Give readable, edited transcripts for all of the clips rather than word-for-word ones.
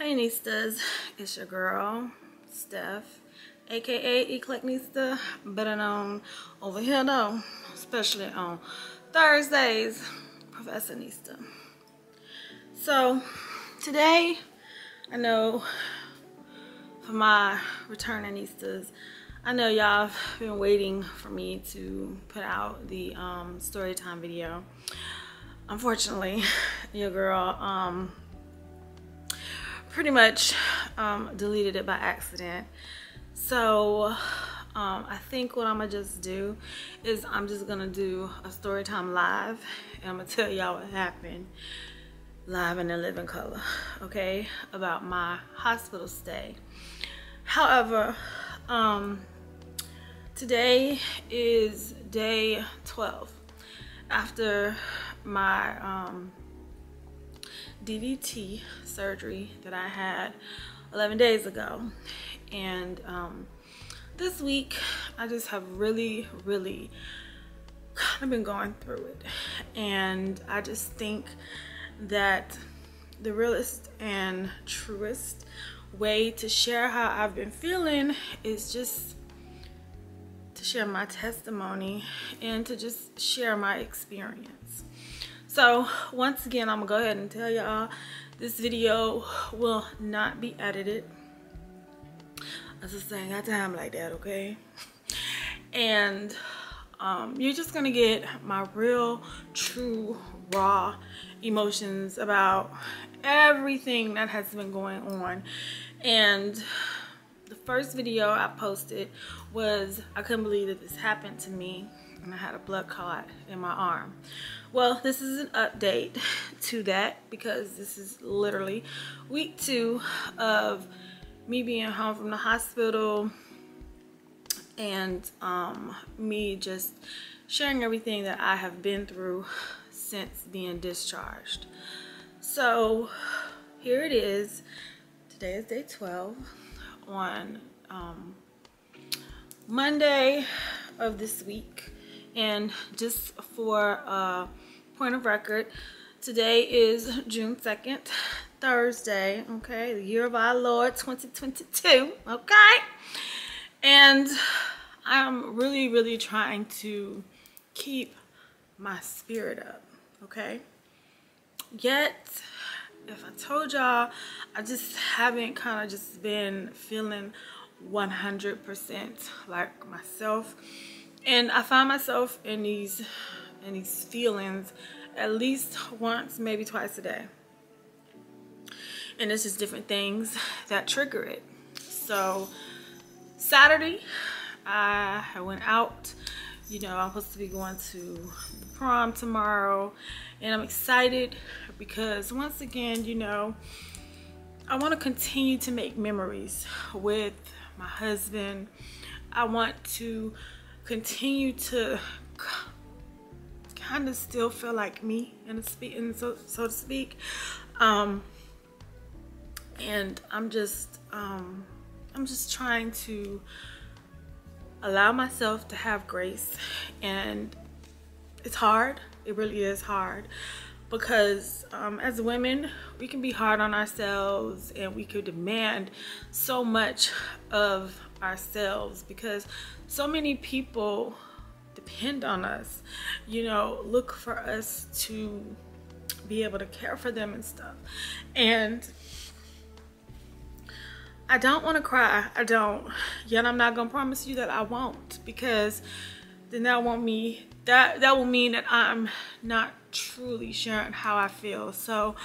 Hey Nistas, it's your girl, Steph, aka EclecticNista, better known over here though, especially on Thursdays, Professor Nista. So today, I know for my returning Nistas, I know y'all have been waiting for me to put out the story time video. Unfortunately, your girl pretty much deleted it by accident. So I think what I'm gonna just do is I'm just gonna do a story time live, and I'm gonna tell y'all what happened live in the living color, okay, about my hospital stay. However, today is day 12 after my DVT surgery that I had 11 days ago, and this week I just have really kind of been going through it, and I just think that the realest and truest way to share how I've been feeling is just to share my testimony and to just share my experience. So once again, I'm gonna go ahead and tell y'all this video will not be edited. I just saying, got time like that, okay? And you're just gonna get my real, true, raw emotions about everything that has been going on. And the first video I posted was, I couldn't believe that this happened to me, and I had a blood clot in my arm. Well, this is an update to that, because this is literally week 2 of me being home from the hospital, and me just sharing everything that I have been through since being discharged. So here it is. Today is day 12 on Monday of this week. And just for a point of record, today is June 2nd, Thursday, okay, the year of our Lord 2022, okay? And I'm really trying to keep my spirit up, okay? Yet, if I told y'all, I just haven't kind of just been feeling 100% like myself. And I find myself in these feelings at least once, maybe twice a day. And it's just different things that trigger it. So Saturday, I went out. You know, I'm supposed to be going to the prom tomorrow, and I'm excited because once again, you know, I want to continue to make memories with my husband. I want to continue to kind of still feel like me, so to speak, and I'm just trying to allow myself to have grace. And it's hard, it really is hard, because as women, we can be hard on ourselves, and we could demand so much of ourselves because so many people depend on us, you know, look for us to be able to care for them and stuff. And I don't want to cry, I don't, yet I'm not gonna promise you that I won't, because then that will mean that I'm not truly sharing how I feel. So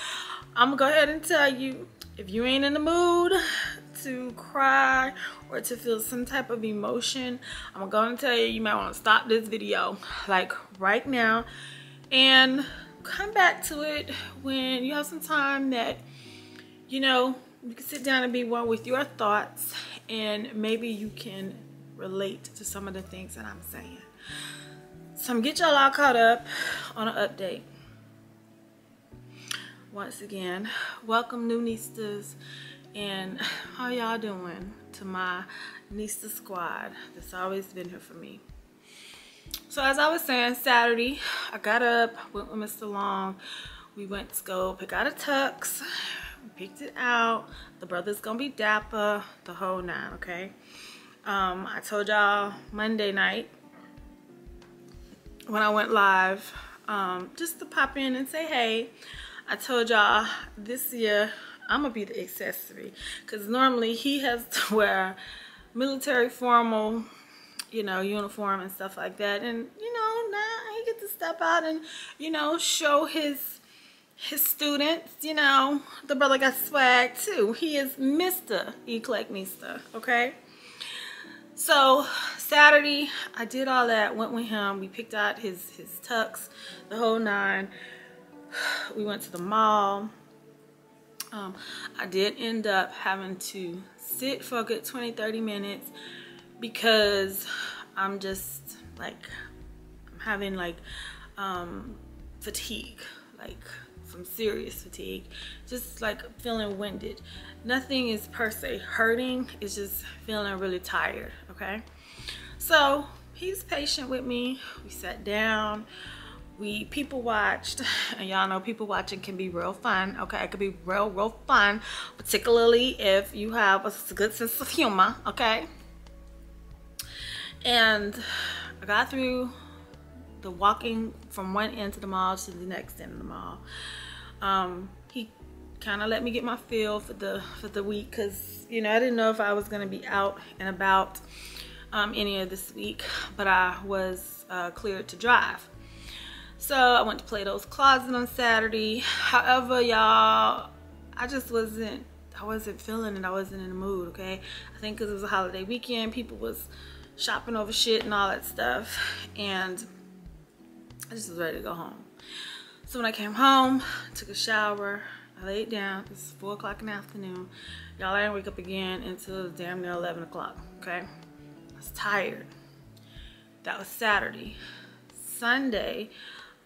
I'm gonna go ahead and tell you, if you ain't in the mood to cry or to feel some type of emotion, I'm gonna tell you, you might want to stop this video like right now and come back to it when you have some time that, you know, you can sit down and be one with your thoughts, and maybe you can relate to some of the things that I'm saying. So I'm gonna get y'all all caught up on an update. Once again, welcome new Nistas, and how y'all doing to my Nista squad that's always been here for me. So as I was saying, Saturday, I got up, went with Mr. Long. We went to go pick out a tux. picked it out. The brother's gonna be dapper, the whole 9, okay? I told y'all Monday night when I went live, just to pop in and say hey. I told y'all this year I'm gonna be the accessory, because normally he has to wear military formal, you know, uniform and stuff like that, and you know, now he gets to step out and, you know, show his students, you know, the brother got swag too. He is Mr. EclecticNista, okay? So Saturday I did all that, went with him, we picked out his tux, the whole 9. We went to the mall. I did end up having to sit for a good 20-30 minutes because I'm just like, I'm having like fatigue, like some serious fatigue, just like feeling winded. Nothing is per se hurting, it's just feeling really tired, okay? So he's patient with me. We sat down, we people watched, and y'all know people watching can be real fun, okay? It could be real fun, particularly if you have a good sense of humor, okay? And I got through the walking from one end to the mall to the next end of the mall. He kind of let me get my feel for the week, because you know, I didn't know if I was gonna be out and about any of this week, but I was cleared to drive. So I went to Plato's Closet on Saturday. However, y'all, I wasn't feeling it. I wasn't in the mood, okay? I think because it was a holiday weekend, people was shopping over shit and all that stuff, and I just was ready to go home. So when I came home, took a shower, I laid down. It's 4 o'clock in the afternoon. Y'all, I didn't wake up again until damn near 11 o'clock, okay? I was tired. That was Saturday. Sunday,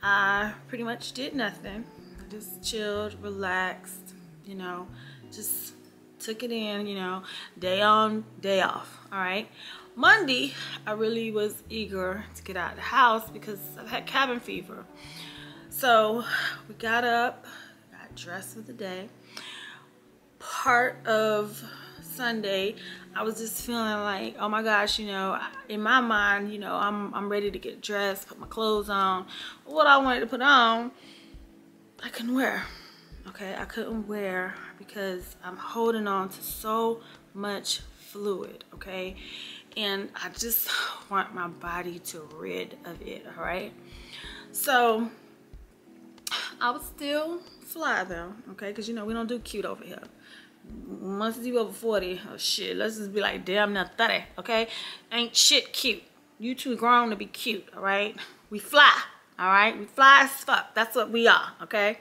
I pretty much did nothing. I just chilled, relaxed, you know, just took it in, you know, day on, day off, all right? Monday, I really was eager to get out of the house because I've had cabin fever. So we got up, got dressed for the day. Part of Sunday, I was just feeling like, oh my gosh, you know, in my mind, you know, I'm ready to get dressed, put my clothes on. What I wanted to put on, I couldn't wear. Okay, I couldn't wear because I'm holding on to so much fluid, okay? And I just want my body to rid of it, all right? So I was still fly though, okay? Because you know, we don't do cute over here. Once you over 40, oh shit, let's just be like damn near 30, okay? Ain't shit cute. You too grown to be cute, all right? We fly, all right? We fly as fuck. That's what we are, okay?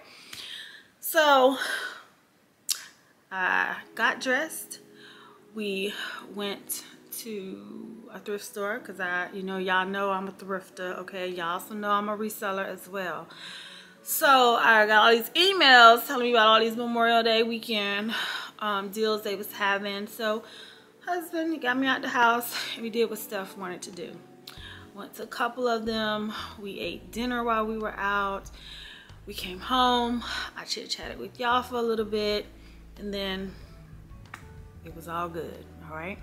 So I got dressed. We went to a thrift store because y'all know I'm a thrifter, okay? Y'all also know I'm a reseller as well. So I got all these emails telling me about all these Memorial Day weekend deals they was having. So husband, he got me out the house and we did what Steph wanted to do. Went to a couple of them. We ate dinner while we were out. We came home. I chit-chatted with y'all for a little bit, and then it was all good, all right?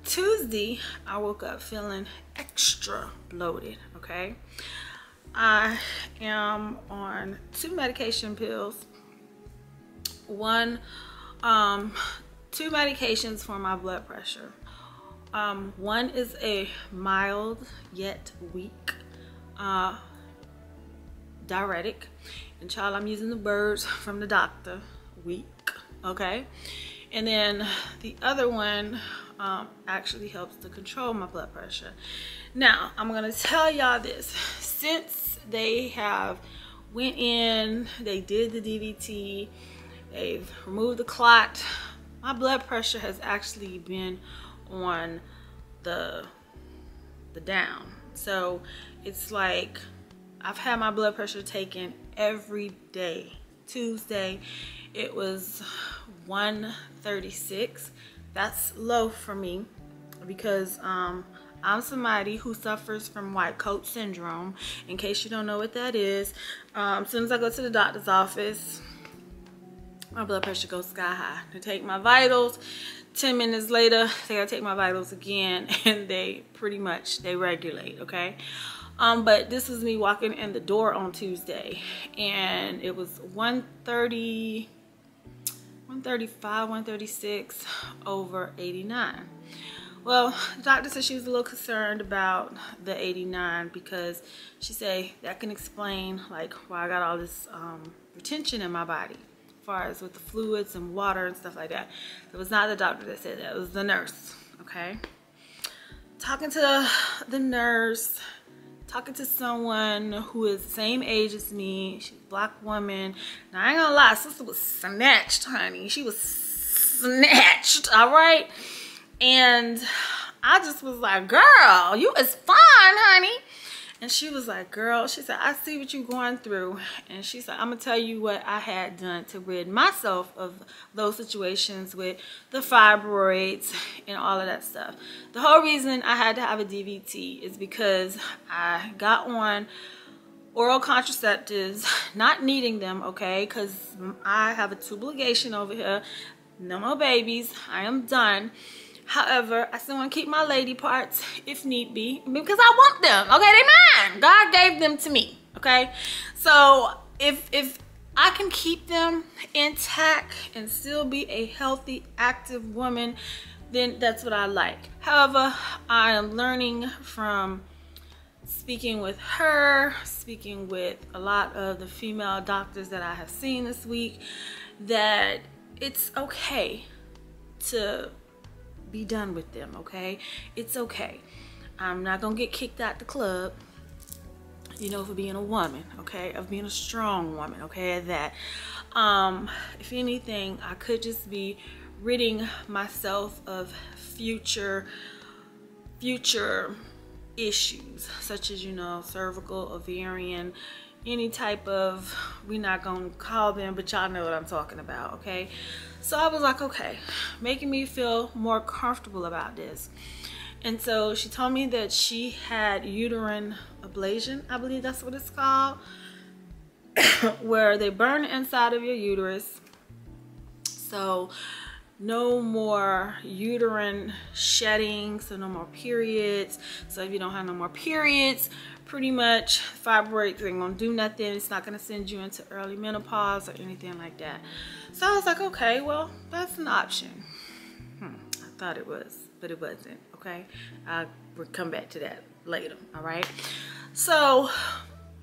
Tuesday, I woke up feeling extra bloated, okay? I am on 2 medication pills. 2 medications for my blood pressure. One is a mild yet weak diuretic, and child, I'm using the words from the doctor, weak, okay? And then the other one actually helps to control my blood pressure. Now, I'm gonna tell y'all this. Since they have went in, they did the DVT, they've removed the clot, my blood pressure has actually been on the down. So it's like I've had my blood pressure taken every day. Tuesday, it was 136. That's low for me because I'm somebody who suffers from white coat syndrome. In case you don't know what that is, as soon as I go to the doctor's office, my blood pressure goes sky high. They take my vitals. 10 minutes later, they gotta take my vitals again, and they pretty much, they regulate, okay? But this was me walking in the door on Tuesday, and it was 130, 135, 136 over 89. Well, the doctor said she was a little concerned about the 89 because she said that can explain like why I got all this retention in my body as far as with the fluids and water and stuff like that. It was not the doctor that said that, it was the nurse, okay? Talking to the nurse, talking to someone who is the same age as me. She's a black woman. Now, I ain't gonna lie, sister was snatched, honey. She was snatched, all right? And I just was like, girl, you is fine, honey. And she was like, girl, she said, I see what you're going through. And she said, I'm gonna tell you what I had done to rid myself of those situations with the fibroids and all of that stuff. The whole reason I had to have a DVT is because I got on oral contraceptives, not needing them, okay? Because I have a tube ligation over here. No more babies. I am done. However, I still want to keep my lady parts if need be because I want them, okay? They mine. God gave them to me, okay? So if I can keep them intact and still be a healthy, active woman, then that's what I like. However, I am learning from speaking with her, speaking with a lot of the female doctors that I have seen this week, that it's okay to be done with them, okay? It's okay. I'm not gonna get kicked out the club, you know, for being a woman, okay? Of being a strong woman, okay? At that. If anything, I could just be ridding myself of future issues, such as, you know, cervical, ovarian, any type of, we're not gonna call them, but y'all know what I'm talking about, okay? So I was like, okay, making me feel more comfortable about this. And so she told me that she had uterine ablation, I believe that's what it's called, where they burn the inside of your uterus. So no more uterine shedding, so no more periods. So if you don't have no more periods, pretty much fibroids ain't gonna do nothing. It's not gonna send you into early menopause or anything like that. So I was like, okay, well, that's an option. I thought it was, but it wasn't, okay? I will come back to that later, all right? So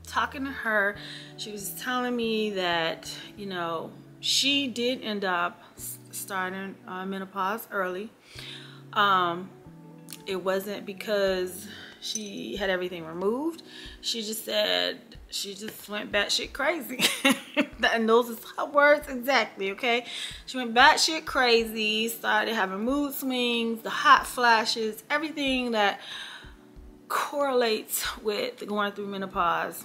talking to her, she was telling me that, you know, she did end up starting menopause early. It wasn't because she had everything removed. She just said she just went batshit crazy. And those is her words exactly, okay? She went batshit crazy, started having mood swings, the hot flashes, everything that correlates with going through menopause.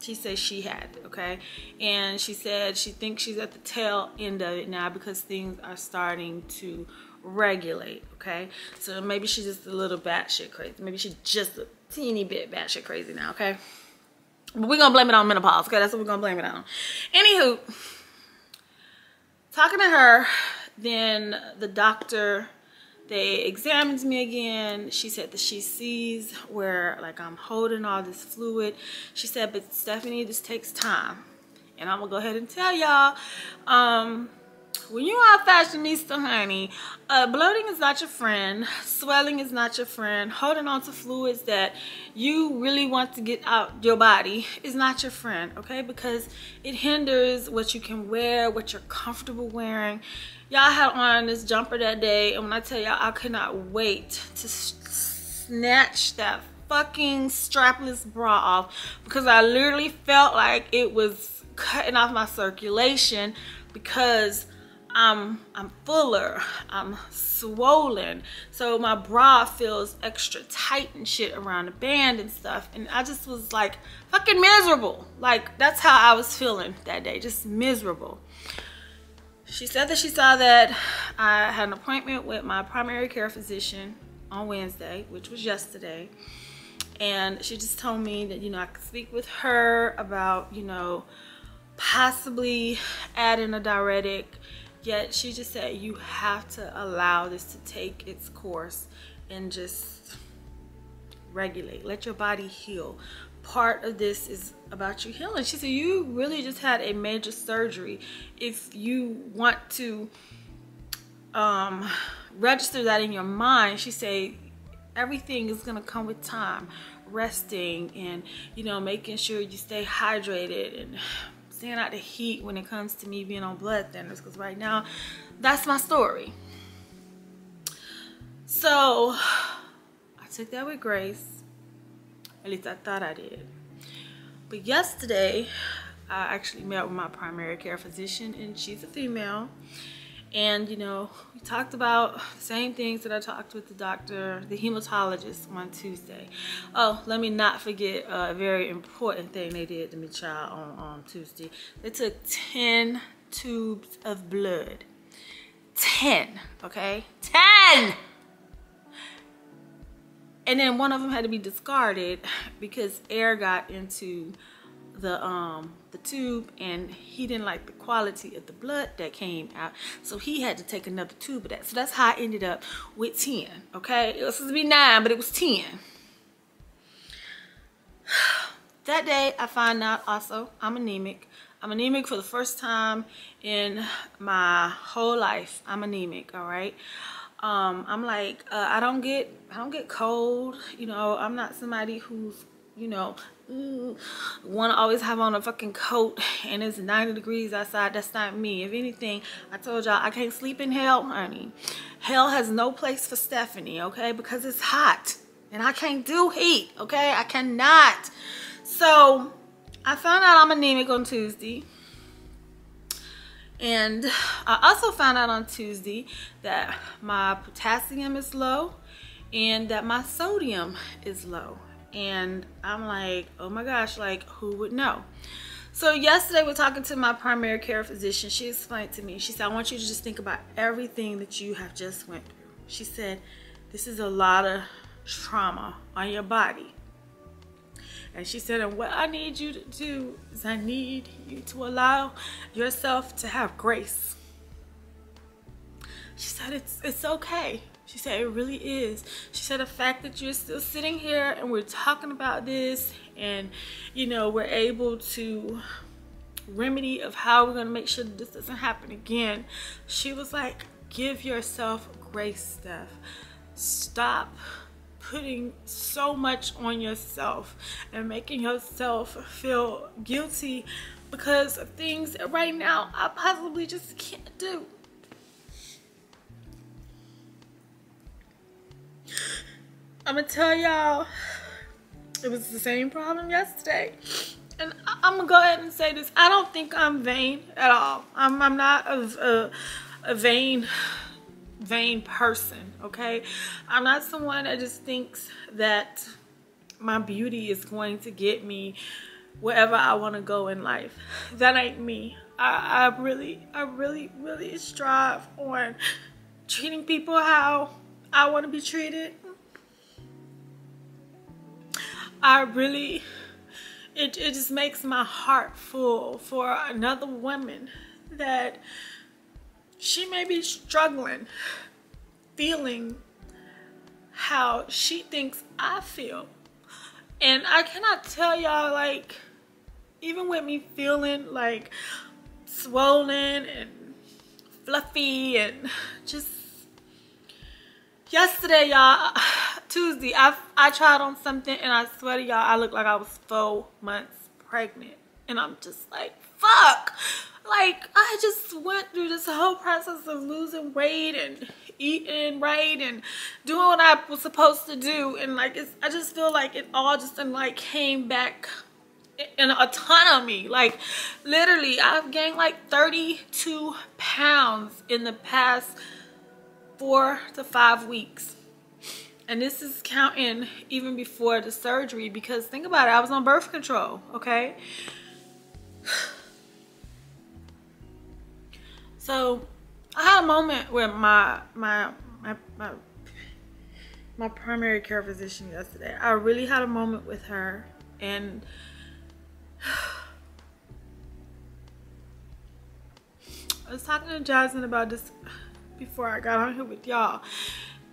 She says she had it, okay? And she said she thinks she's at the tail end of it now because things are starting to regulate, okay? So maybe she's just a little batshit crazy. Maybe she's just a teeny bit batshit crazy now, okay? But we're gonna blame it on menopause, okay? That's what we're gonna blame it on. Anywho, talking to her, then the doctor, they examined me again. She said that she sees where like I'm holding all this fluid. She said, but Stephanie, this takes time. And I'm gonna go ahead and tell y'all, when you are a fashionista, honey, bloating is not your friend. Swelling is not your friend. Holding on to fluids that you really want to get out your body is not your friend, okay? Because it hinders what you can wear, what you're comfortable wearing. Y'all had on this jumper that day, and when I tell y'all, I could not wait to snatch that fucking strapless bra off because I literally felt like it was cutting off my circulation because I'm fuller, I'm swollen, so my bra feels extra tight and shit around the band and stuff, and I just was like fucking miserable. Like, that's how I was feeling that day, just miserable. She said that she saw that I had an appointment with my primary care physician on Wednesday, which was yesterday, and she just told me that, you know, I could speak with her about, you know, possibly add in a diuretic. Yet she just said you have to allow this to take its course and just regulate. Let your body heal. Part of this is about you healing. She said you really just had a major surgery. If you want to register that in your mind, she said everything is gonna come with time. Resting and, you know, making sure you stay hydrated and staying out the heat when it comes to me being on blood thinners, because right now that's my story. So I took that with grace. At least I thought I did. But yesterday I actually met with my primary care physician, and she's a female. And, you know, we talked about the same things that I talked with the doctor, the hematologist, on Tuesday. Oh, let me not forget a very important thing they did to me, child, on Tuesday. They took 10 tubes of blood. 10, okay? 10! And then one of them had to be discarded because air got into the tube, and he didn't like the quality of the blood that came out, so he had to take another tube of that. So that's how I ended up with 10. Okay, it was supposed to be 9, but it was 10. That day I find out also I'm anemic. I'm anemic for the first time in my whole life. I'm anemic. All right. I'm like I don't get cold. You know, I'm not somebody who's, you know, want to always have on a fucking coat and it's 90 degrees outside. That's not me. If anything, I told y'all I can't sleep in hell, honey. Hell has no place for Stephanie, okay? Because it's hot and I can't do heat, okay? I cannot. So I found out I'm anemic on Tuesday. And I also found out on Tuesday that my potassium is low and that my sodium is low. And I'm like, oh my gosh, like, who would know? So yesterday we're talking to my primary care physician. She explained to me, she said, I want you to just think about everything that you have just went through. She said, this is a lot of trauma on your body. And she said, and what I need you to do is I need you to allow yourself to have grace. She said, it's okay. She said, it really is. She said, the fact that you're still sitting here and we're talking about this and, you know, we're able to remedy of how we're going to make sure that this doesn't happen again. She was like, give yourself grace, Steph. Stop putting so much on yourself and making yourself feel guilty because of things that right now I possibly just can't do. I'm gonna tell y'all, it was the same problem yesterday. And I'm gonna go ahead and say this. I don't think I'm vain at all. I'm not a vain person, okay? I'm not someone that just thinks that my beauty is going to get me wherever I want to go in life. That ain't me. I really strive on treating people how I want to be treated. It just makes my heart full for another woman that she may be struggling, feeling how she thinks I feel. And I cannot tell y'all, like, even with me feeling like swollen and fluffy and just yesterday, y'all, Tuesday, I tried on something and I swear to y'all, I looked like I was 4 months pregnant. And I'm just like, fuck. Like, I just went through this whole process of losing weight and eating right and doing what I was supposed to do. And like, I just feel like it all just like came back in a ton of me. Like, literally, I've gained like 32 pounds in the past 4 to 5 weeks. And this is counting even before the surgery, because think about it, I was on birth control, okay? So I had a moment with my primary care physician yesterday. I really had a moment with her, and I was talking to Jasmine about this before I got on here with y'all,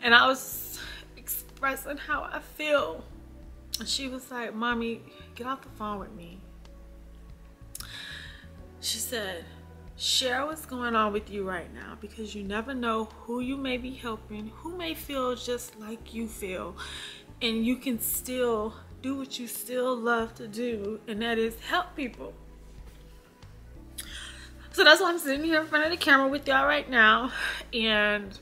and I was expressing how I feel, and she was like, "Mommy, get off the phone with me." She said, "Share what's going on with you right now, because you never know who you may be helping, who may feel just like you feel, and you can still do what you still love to do, and that is help people." So that's why I'm sitting here in front of the camera with y'all right now, and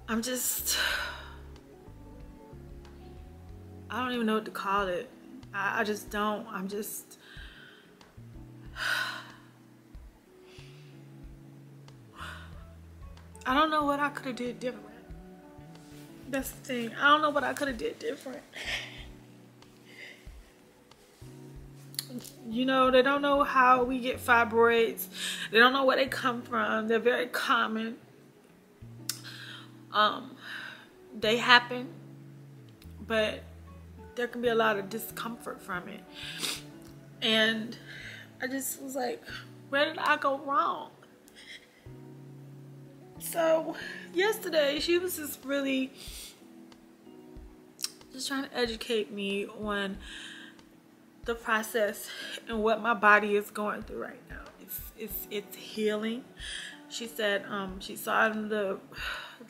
I'm just, I don't even know what to call it. I just don't. I'm just, I don't know what I could have did different. That's the thing. I don't know what I could have did different. You know, they don't know how we get fibroids. They don't know where they come from. They're very common. They happen, but there can be a lot of discomfort from it. And I just was like, where did I go wrong? So yesterday she was just really just trying to educate me on the process and what my body is going through right now. It's healing. She said she saw in the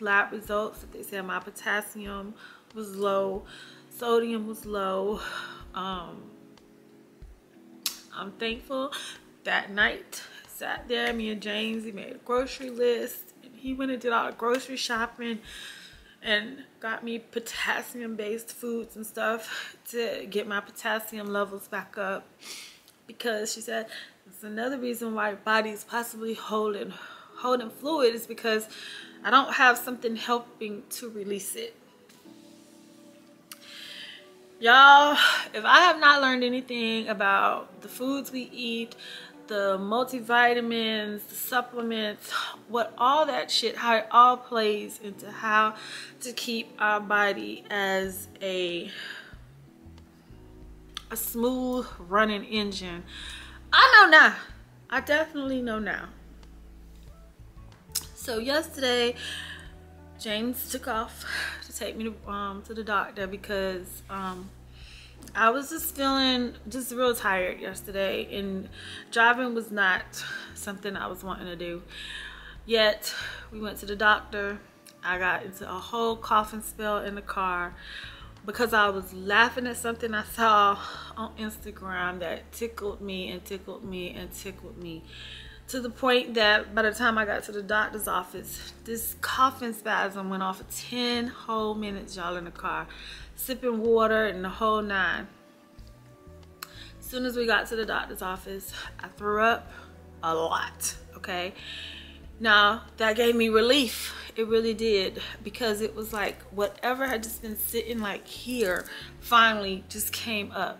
lab results that they said my potassium was low, sodium was low. I'm thankful. That night, sat there, me and James, he made a grocery list. He went and did all the grocery shopping and got me potassium-based foods and stuff to get my potassium levels back up, because she said it's another reason why your body is possibly holding fluid is because I don't have something helping to release it. Y'all, if I have not learned anything about the foods we eat, the multivitamins, the supplements, what all that shit, how it all plays into how to keep our body as a smooth running engine, I know now. I definitely know now. So yesterday, James took off to take me to the doctor because I was just feeling just real tired yesterday, and driving was not something I was wanting to do. Yet we went to the doctor. I got into a whole coughing spell in the car because I was laughing at something I saw on Instagram that tickled me and tickled me and tickled me, to the point that by the time I got to the doctor's office, this coughing spasm went off for 10 whole minutes, y'all, in the car, sipping water and the whole nine. As soon as we got to the doctor's office, I threw up a lot, okay? Now, that gave me relief. It really did, because it was like whatever had just been sitting like here finally just came up.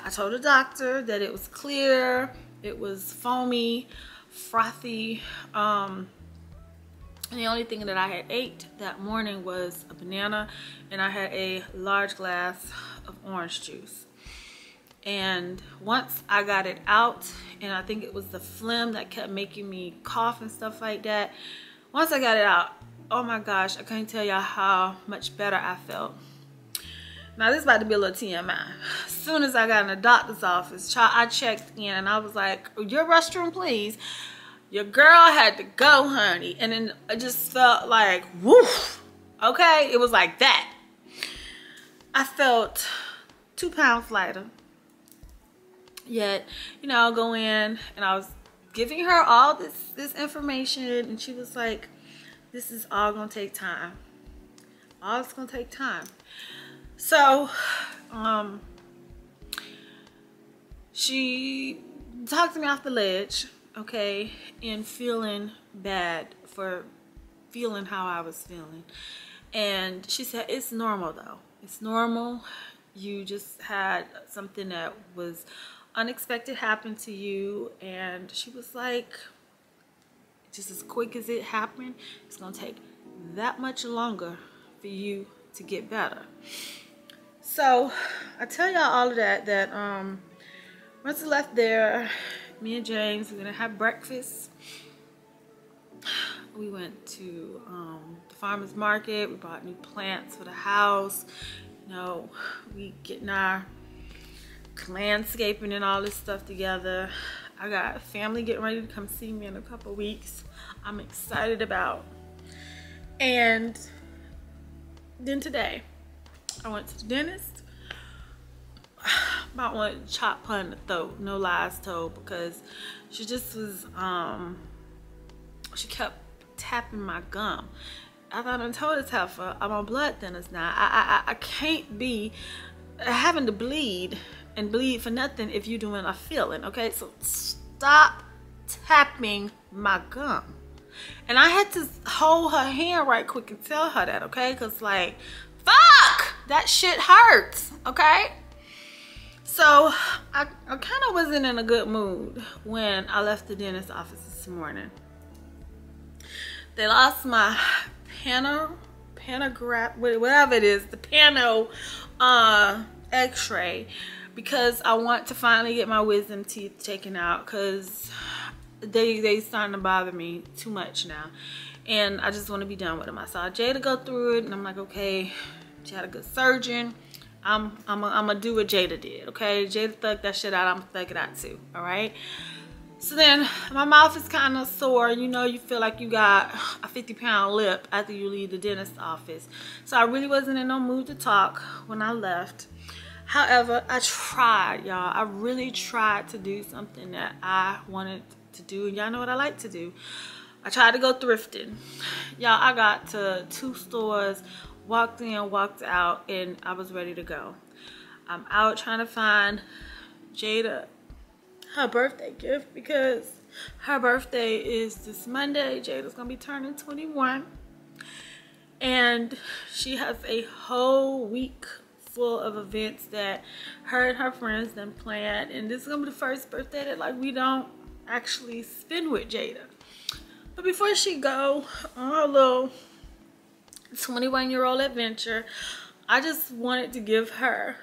I told the doctor that it was clear, it was foamy, frothy. And the only thing that I had ate that morning was a banana, and I had a large glass of orange juice. And once I got it out, and I think it was the phlegm that kept making me cough and stuff like that, once I got it out, oh my gosh, I can't tell y'all how much better I felt. Now this is about to be a little TMI. As soon as I got in the doctor's office, I checked in and I was like, "Your restroom, please." Your girl had to go, honey. And then I just felt like, woof. Okay, it was like that. I felt 2 pounds lighter. Yet, you know, I'll go in and I was giving her all this information, and she was like, "This is all gonna take time. All it's gonna take time." So, she talked me off the ledge, okay, and feeling bad for feeling how I was feeling. And she said, "It's normal though. It's normal. You just had something that was unexpected happen to you." And she was like, just as quick as it happened, it's gonna take that much longer for you to get better. So I tell y'all all of that once I left there, me and James, we're gonna have breakfast. We went to the farmer's market. We bought new plants for the house. You know, we getting our landscaping and all this stuff together. I got family getting ready to come see me in a couple weeks. I'm excited about. And then today, I went to the dentist. About wanted to chop her in the throat, no lies told, because she just was, she kept tapping my gum. I thought I told this heifer I'm on blood thinners now. I can't be having to bleed and bleed for nothing if you're doing a filling, okay? So stop tapping my gum. And I had to hold her hand right quick and tell her that, okay? Because like, fuck, that shit hurts, okay? So I kind of wasn't in a good mood when I left the dentist office this morning. They lost my panograph, whatever it is, the pano x-ray, because I want to finally get my wisdom teeth taken out, because they starting to bother me too much now, and I just want to be done with them. I saw Jada go through it, and I'm like, okay, she had a good surgeon. I'm gonna do what Jada did, okay? Jada thugged that shit out, I'm gonna thug it out too, all right? So then my mouth is kind of sore. You know, you feel like you got a 50-pound lip after you leave the dentist office. So I really wasn't in no mood to talk when I left. However, I tried, y'all. I really tried to do something that I wanted to do. And y'all know what I like to do. I tried to go thrifting. Y'all, I got to 2 stores, walked in, walked out, and I was ready to go. I'm out trying to find Jada her birthday gift, because her birthday is this Monday. Jada's gonna be turning 21, and she has a whole week full of events that her and her friends done planned, and this is gonna be the first birthday that like we don't actually spend with Jada. But before she go on her little 21-year-old adventure, I just wanted to give her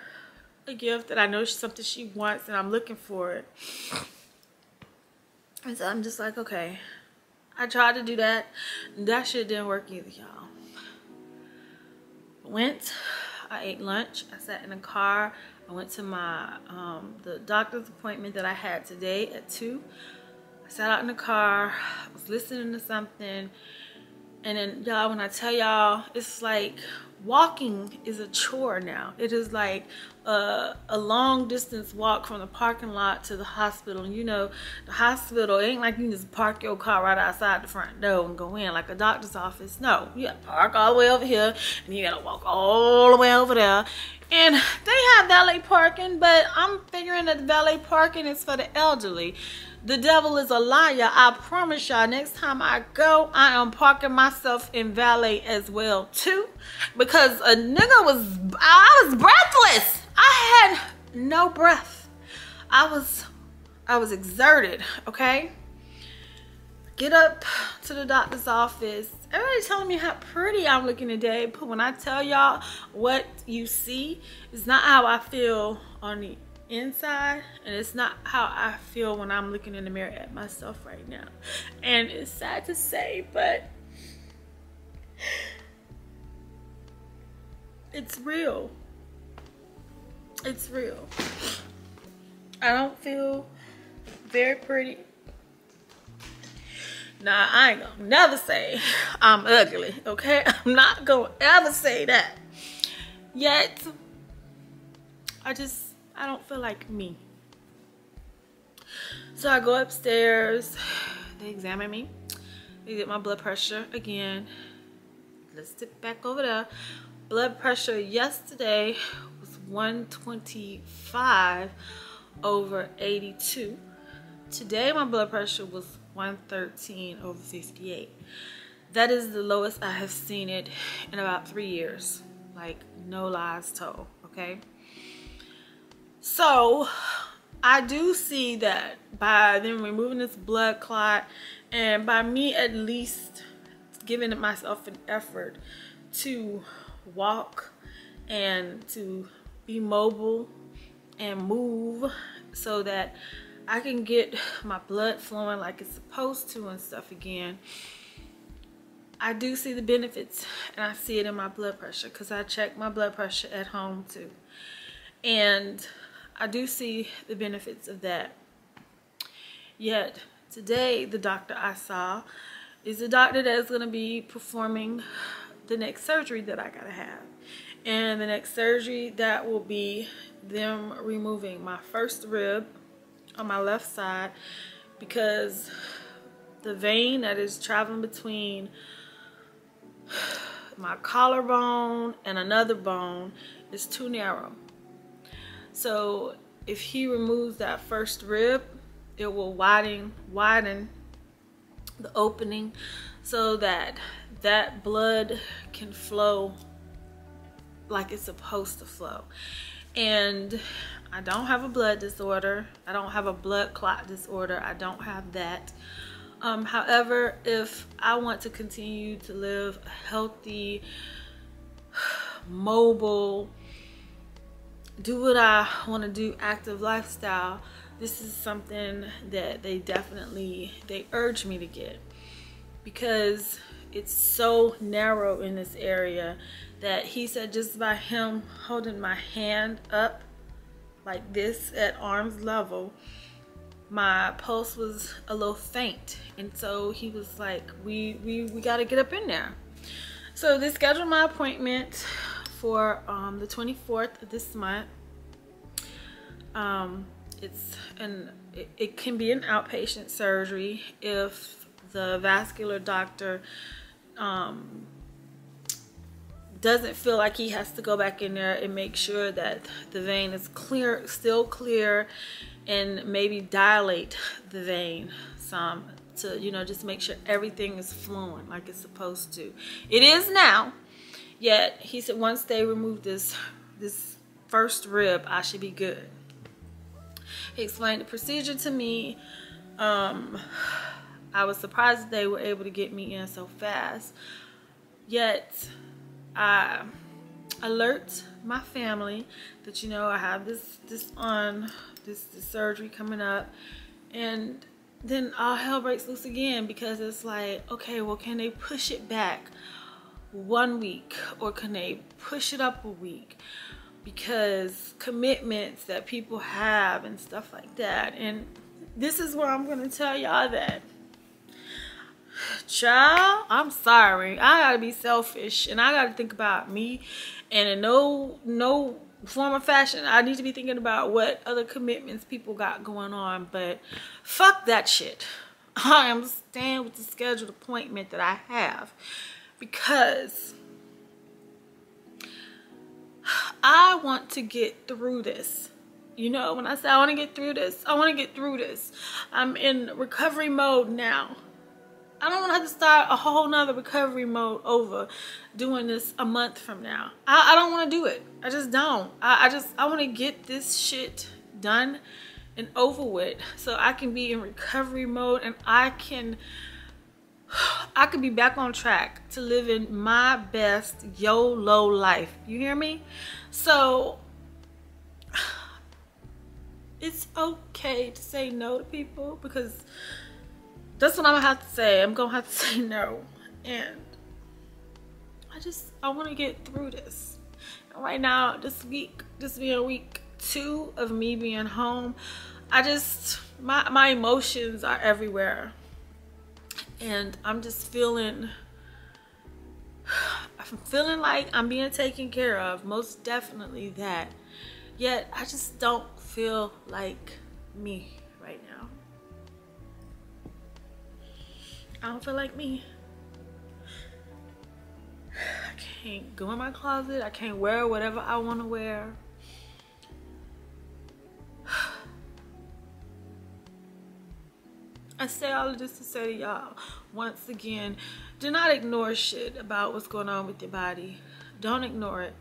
a gift that I know is something she wants, and I'm looking for it. And so I'm just like, okay. I tried to do that. That shit didn't work either, y'all. I ate lunch. I sat in a car. I went to my the doctor's appointment that I had today at 2. I sat out in the car. I was listening to something. And then, y'all, when I tell y'all, it's like walking is a chore now. It is like a long distance walk from the parking lot to the hospital. And you know, the hospital ain't like you can just park your car right outside the front door and go in like a doctor's office. No, you gotta park all the way over here and you gotta walk all the way over there. And they have valet parking, but I'm figuring that the valet parking is for the elderly. The devil is a liar. I promise y'all, next time I go, I am parking myself in valet as well too, because a nigga I was breathless. I had no breath. I was exerted, okay? Get up to the doctor's office. Everybody's telling me how pretty I'm looking today, but when I tell y'all what you see, it's not how I feel on the inside, and it's not how I feel when I'm looking in the mirror at myself right now. And it's sad to say, but it's real. It's real. I don't feel very pretty. Nah, I ain't gonna never say I'm ugly, okay? I'm not gonna ever say that. Yet, I don't feel like me. So I go upstairs, they examine me, they get my blood pressure again. Let's dip back over there. Blood pressure yesterday was 125 over 82. Today my blood pressure was 113 over 58. That is the lowest I have seen it in about 3 years. Like, no lies told, okay? So I do see that by them removing this blood clot, and by me at least giving myself an effort to walk and to be mobile and move so that I can get my blood flowing like it's supposed to and stuff again. I do see the benefits, and I see it in my blood pressure because I check my blood pressure at home too. And I do see the benefits of that. Yet today, the doctor I saw is the doctor that's going to be performing the next surgery that I gotta have. And the next surgery, that will be them removing my first rib on my left side, because the vein that is traveling between my collarbone and another bone is too narrow. So if he removes that first rib, it will widen the opening so that that blood can flow like it's supposed to flow. And I don't have a blood disorder. I don't have a blood clot disorder. I don't have that. However, if I want to continue to live a healthy, mobile, do what I want to do, active lifestyle, this is something that they urge me to get, because it's so narrow in this area that he said just by him holding my hand up like this at arm's level, my pulse was a little faint. And so he was like, we got to get up in there. So they scheduled my appointment for the 24th of this month. It can be an outpatient surgery if the vascular doctor doesn't feel like he has to go back in there and make sure that the vein is clear, still clear, and maybe dilate the vein some to, you know, just make sure everything is flowing like it's supposed to. It is now, yet he said once they remove this first rib, I should be good. He explained the procedure to me. I was surprised that they were able to get me in so fast. Yet I alert my family that, you know, I have this surgery coming up, and then all hell breaks loose again, because it's like, okay, well, can they push it back 1 week, or can they push it up a week? Because commitments that people have and stuff like that. And this is where I'm gonna tell y'all that, child, I'm sorry, I gotta be selfish and I gotta think about me, and in no form or fashion I need to be thinking about what other commitments people got going on. But fuck that shit. I am staying with the scheduled appointment that I have, because I want to get through this. You know, when I say I want to get through this, I want to get through this. I'm in recovery mode now. I don't want to have to start a whole nother recovery mode over doing this a month from now. I don't want to do it. I just don't. I want to get this shit done and over with so I can be in recovery mode, and I can be back on track to living my best YOLO life. You hear me? So it's okay to say no to people, because that's what I'm gonna have to say. I'm gonna have to say no. And I want to get through this. And right now, this being week 2 of me being home, my emotions are everywhere. And I'm feeling like I'm being taken care of, most definitely that. Yet I just don't feel like me right now. I don't feel like me. I can't go in my closet. I can't wear whatever I want to wear. I say all of this to say to y'all, once again, do not ignore shit about what's going on with your body. Don't ignore it.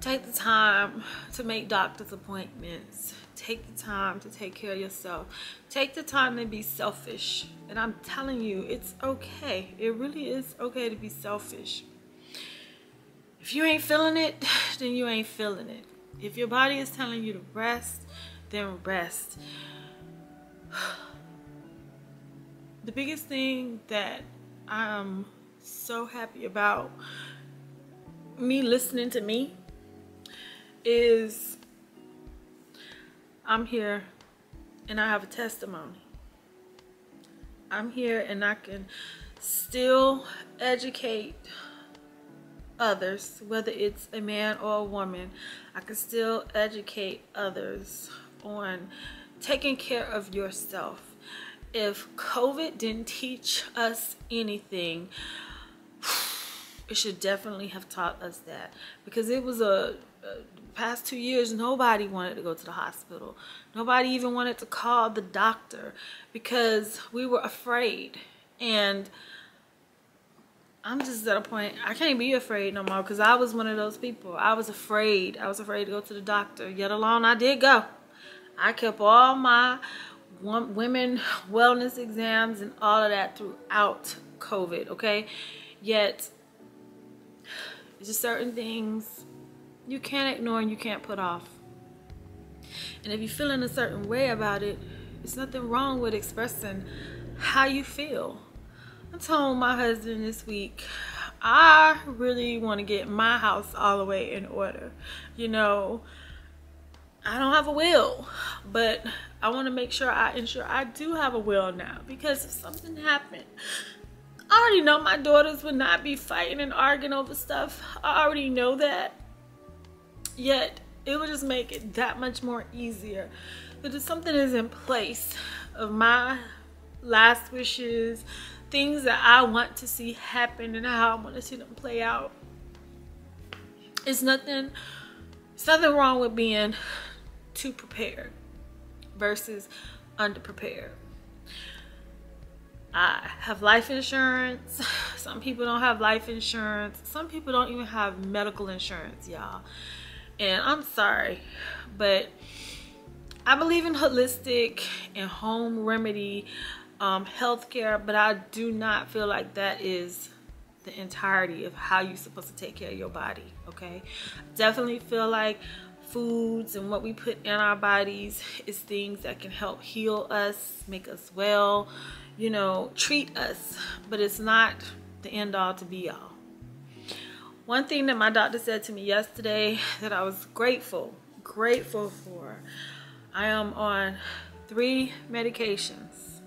Take the time to make doctor's appointments. Take the time to take care of yourself. Take the time to be selfish. And I'm telling you, it's okay. It really is okay to be selfish. If you ain't feeling it, then you ain't feeling it. If your body is telling you to rest, then rest. The biggest thing that I'm so happy about me listening to me is I'm here and I have a testimony. I'm here and I can still educate others, whether it's a man or a woman. I can still educate others on taking care of yourself. If COVID didn't teach us anything, it should definitely have taught us that, because it was past 2 years, nobody wanted to go to the hospital. Nobody even wanted to call the doctor because we were afraid. And I'm just at a point, I can't be afraid no more, because I was one of those people. I was afraid. I was afraid to go to the doctor, yet alone I did go. I kept all my women wellness exams and all of that throughout COVID, okay? Yet, there's just certain things you can't ignore and you can't put off. And if you're feeling a certain way about it, there's nothing wrong with expressing how you feel. I told my husband this week, I really want to get my house all the way in order. You know, I don't have a will, but I want to make sure I ensure I do have a will now, because if something happened, I already know my daughters would not be fighting and arguing over stuff. I already know that. Yet it would just make it that much more easier. But if something is in place of my last wishes, things that I want to see happen and how I want to see them play out, it's nothing wrong with being too prepared versus underprepared. I have life insurance. Some people don't have life insurance. Some people don't even have medical insurance, y'all. And I'm sorry, but I believe in holistic and home remedy healthcare, but I do not feel like that is the entirety of how you're supposed to take care of your body, okay? Definitely feel like foods and what we put in our bodies is things that can help heal us, make us well, you know, treat us, but it's not the end all to be all. One thing that my doctor said to me yesterday that I was grateful for, I am on 3 medications,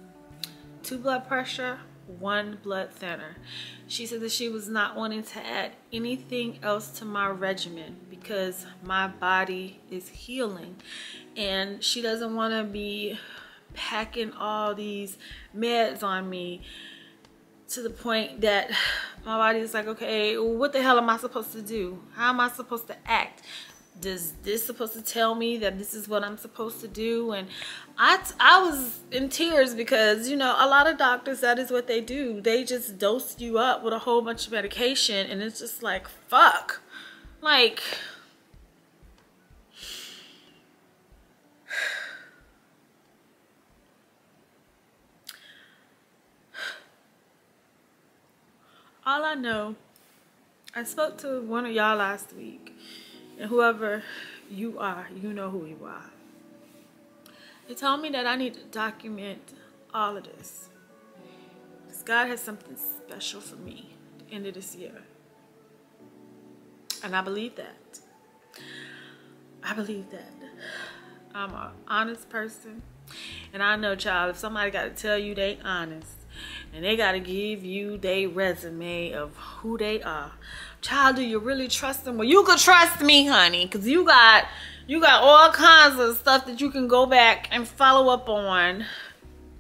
2 blood pressure, 1 blood thinner. She said that she was not wanting to add anything else to my regimen because my body is healing, and she doesn't want to be packing all these meds on me to the point that my body is like, okay, what the hell am I supposed to do? How am I supposed to act? Does this supposed to tell me that this is what I'm supposed to do? And I was in tears because, you know, a lot of doctors, that is what they do. They just dose you up with a whole bunch of medication, and it's just like, fuck. Like, all I know, I spoke to one of y'all last week, and whoever you are, you know who you are. They told me that I need to document all of this, because God has something special for me at the end of this year. And I believe that. I believe that. I'm an honest person. And I know, child, if somebody got to tell you they honest, and they got to give you their resume of who they are, child, do you really trust them? Well, you could trust me, honey, because you got all kinds of stuff that you can go back and follow up on.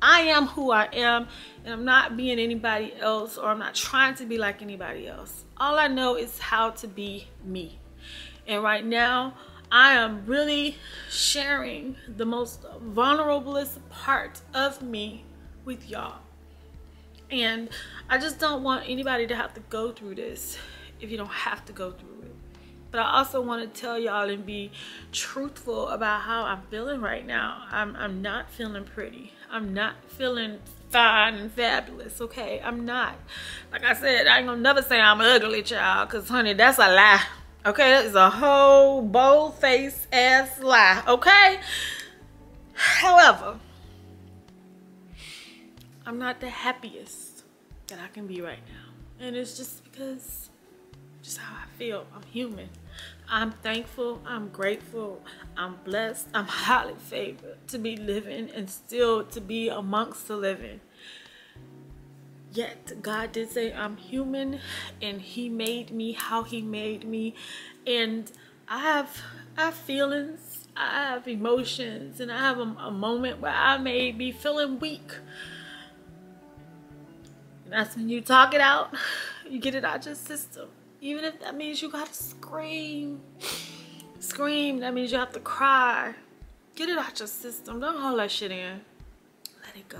I am who I am, and I'm not being anybody else, or I'm not trying to be like anybody else. All I know is how to be me. And right now, I am really sharing the most vulnerablest part of me with y'all. And I just don't want anybody to have to go through this if you don't have to go through it. But I also want to tell y'all and be truthful about how I'm feeling right now. I'm not feeling pretty. I'm not feeling fine and fabulous, okay? I'm not. Like I said, I ain't gonna never say I'm ugly, child, because, honey, that's a lie. Okay, that is a whole bold-faced ass lie, okay? However, I'm not the happiest that I can be right now. And it's just because, just how I feel. I'm human. I'm thankful, I'm grateful, I'm blessed, I'm highly favored to be living and still to be amongst the living. Yet God did say I'm human, and He made me how He made me, and I have feelings, I have emotions, and I have a moment where I may be feeling weak. And that's when you talk it out, you get it out your system. Even if that means you gotta scream. Scream, that means you have to cry. Get it out your system. Don't hold that shit in. Let it go.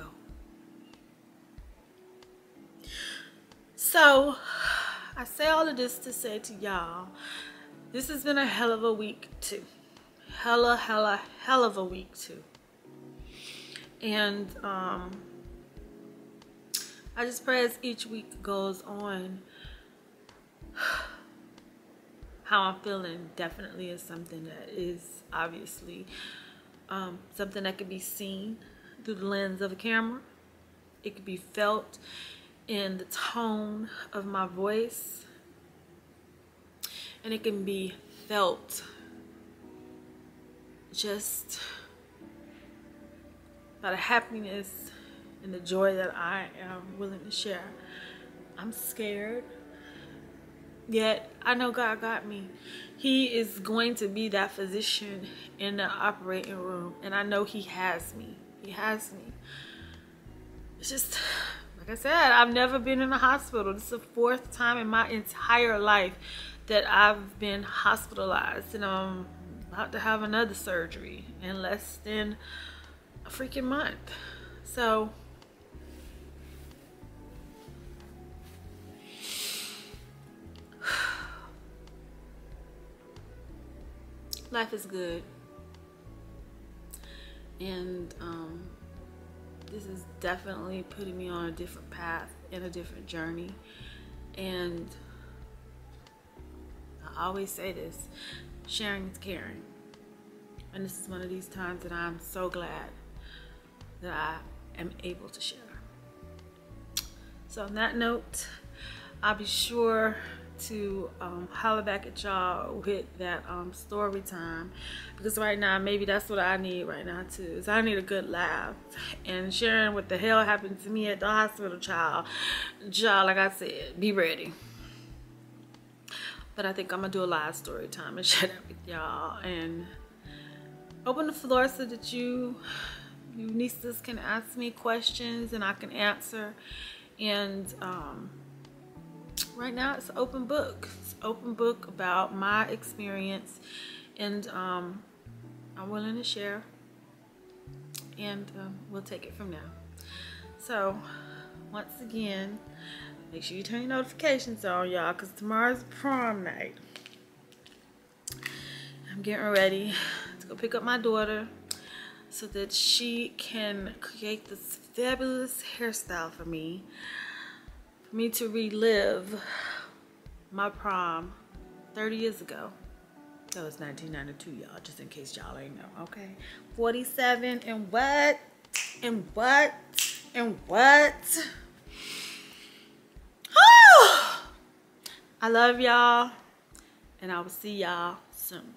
So, I say all of this to say to y'all, this has been a hell of a week too. Hell of a week too. And I just pray as each week goes on, how I'm feeling definitely is something that is obviously something that could be seen through the lens of a camera. It could be felt in the tone of my voice, and it can be felt just by the happiness and the joy that I am willing to share. I'm scared. Yet, I know God got me. He is going to be that physician in the operating room. And I know He has me. He has me. It's just, like I said, I've never been in a hospital. This is the 4th time in my entire life that I've been hospitalized. And I'm about to have another surgery in less than a freaking month. So, life is good, and this is definitely putting me on a different path and a different journey. And I always say this, sharing is caring, and this is one of these times that I'm so glad that I am able to share. So on that note, I'll be sure to holler back at y'all with that story time, because right now maybe that's what I need right now too, is I need a good laugh and sharing what the hell happened to me at the hospital. Child, like I said, be ready. But I think I'm gonna do a live story time and share that with y'all and open the floor so that you Nistas can ask me questions and I can answer. And right now it's an open book. It's an open book about my experience, and I'm willing to share, and we'll take it from there. So once again, make sure you turn your notifications on, y'all, because tomorrow's prom night. I'm getting ready to go pick up my daughter so that she can create this fabulous hairstyle for me to relive my prom 30 years ago. That was 1992, y'all, just in case y'all ain't know, okay? 47 and what? And what? And what? I love y'all, and I will see y'all soon.